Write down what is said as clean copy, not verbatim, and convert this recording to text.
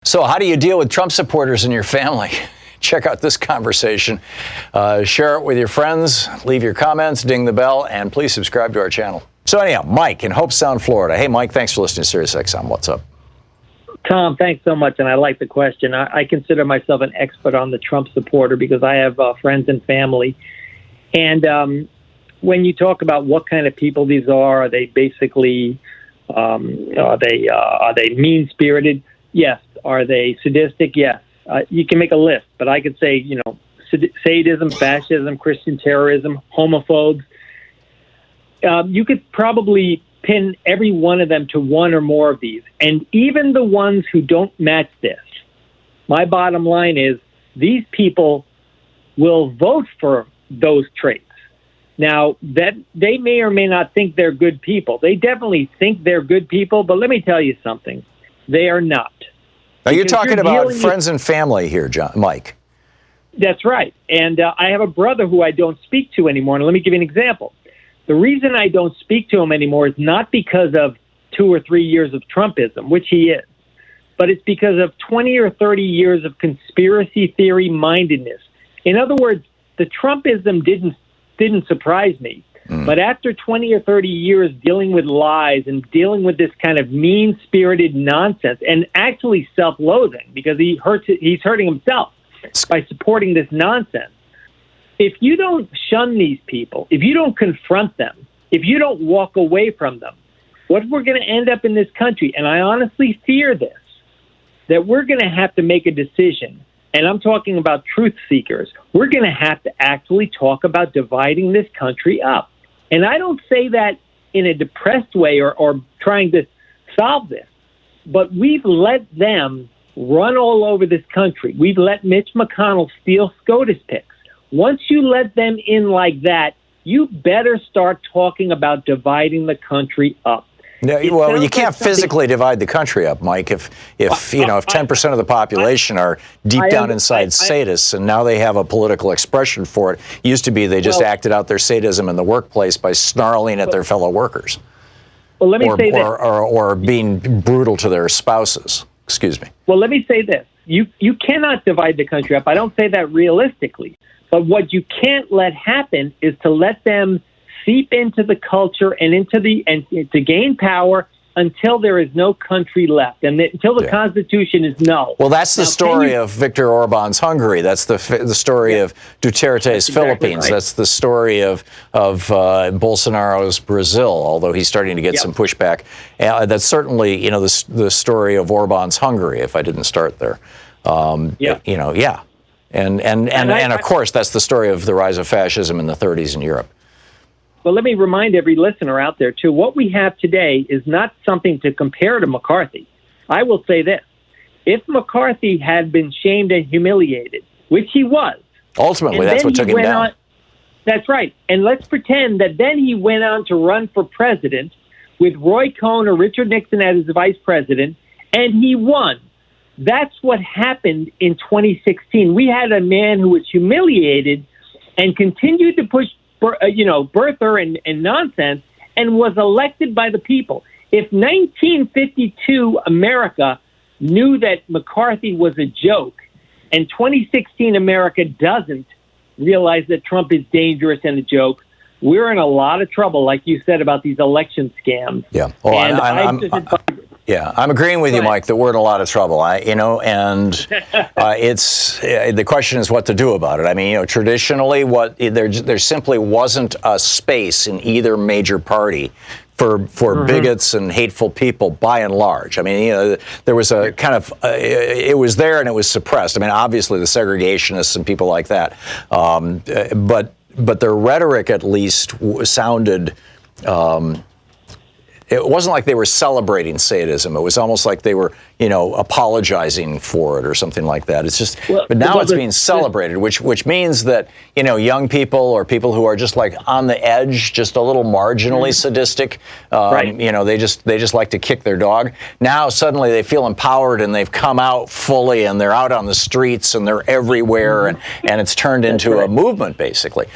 So how do you deal with Trump supporters in your family? Check out this conversation. Share it with your friends. Leave your comments, ding the bell, and please subscribe to our channel. So anyhow, Mike in Hope Sound, Florida. Hey, Mike, thanks for listening to SiriusXM. What's up? Tom, thanks so much, and I like the question. I consider myself an expert on the Trump supporter because I have friends and family. And when you talk about what kind of people these are they basically, are they mean-spirited? Yes. Are they sadistic? Yes. You can make a list, but I could say, sadism, fascism, Christian terrorism, homophobes. You could probably pin every one of them to one or more of these. And even the ones who don't match this, my bottom line is these people will vote for those traits. Now, that they may or may not think they're good people. They definitely think they're good people, but let me tell you something. They are not. Now, you're talking about friends and family here, Mike. That's right. And I have a brother who I don't speak to anymore. And let me give you an example. The reason I don't speak to him anymore is not because of 2 or 3 years of Trumpism, which he is, but it's because of 20 or 30 years of conspiracy theory mindedness. In other words, the Trumpism didn't surprise me. But after 20 or 30 years dealing with lies and dealing with this kind of mean-spirited nonsense and actually self-loathing because he's hurting himself by supporting this nonsense. If you don't shun these people, if you don't confront them, if you don't walk away from them, what we're going to end up in this country, and I honestly fear this, that we're going to have to make a decision. And I'm talking about truth seekers. We're going to have to actually talk about dividing this country up. And I don't say that in a depressed way or trying to solve this, but we've let them run all over this country. We've let Mitch McConnell steal SCOTUS picks. Once you let them in like that, you better start talking about dividing the country up. No, well, you can't physically divide the country up, Mike. If 10% of the population are deep down inside sadists, and now they have a political expression for it. It used to be they just acted out their sadism in the workplace by snarling at their fellow workers. Well, let me say this. Or being brutal to their spouses. Excuse me. Well, let me say this. You cannot divide the country up. I don't say that realistically. But what you can't let happen is to let them seep into the culture and to gain power until there is no country left and until the Constitution is null. Well, that's the story of Viktor Orban's Hungary. That's the story of Duterte's Philippines. Right. That's the story of Bolsonaro's Brazil, although he's starting to get some pushback. That's certainly, the story of Orban's Hungary, if I didn't start there. And of course, that's the story of the rise of fascism in the 30s in Europe. Well, let me remind every listener out there, too, what we have today is not something to compare to McCarthy. I will say this. If McCarthy had been shamed and humiliated, which he was. Ultimately, that's what took him down. That's right. And let's pretend that then he went on to run for president with Roy Cohn or Richard Nixon as his vice president, and he won. That's what happened in 2016. We had a man who was humiliated and continued to push birther and nonsense, and was elected by the people. If 1952 America knew that McCarthy was a joke, and 2016 America doesn't realize that Trump is dangerous and a joke, we're in a lot of trouble, like you said about these election scams. Yeah. Well, I'm agreeing with you, Mike, that we're in a lot of trouble. The question is what to do about it. I mean, traditionally, there simply wasn't a space in either major party for bigots and hateful people, by and large. I mean, there was a kind of it was there and it was suppressed. I mean, obviously the segregationists and people like that, but their rhetoric at least sounded. It wasn't like they were celebrating sadism. It was almost like they were, apologizing for it or something like that. It's just, but now it's being celebrated, which means that, young people or people who are just like on the edge, just a little marginally sadistic, they just like to kick their dog. Now suddenly they feel empowered and they've come out fully and they're out on the streets and they're everywhere and it's turned into a movement basically.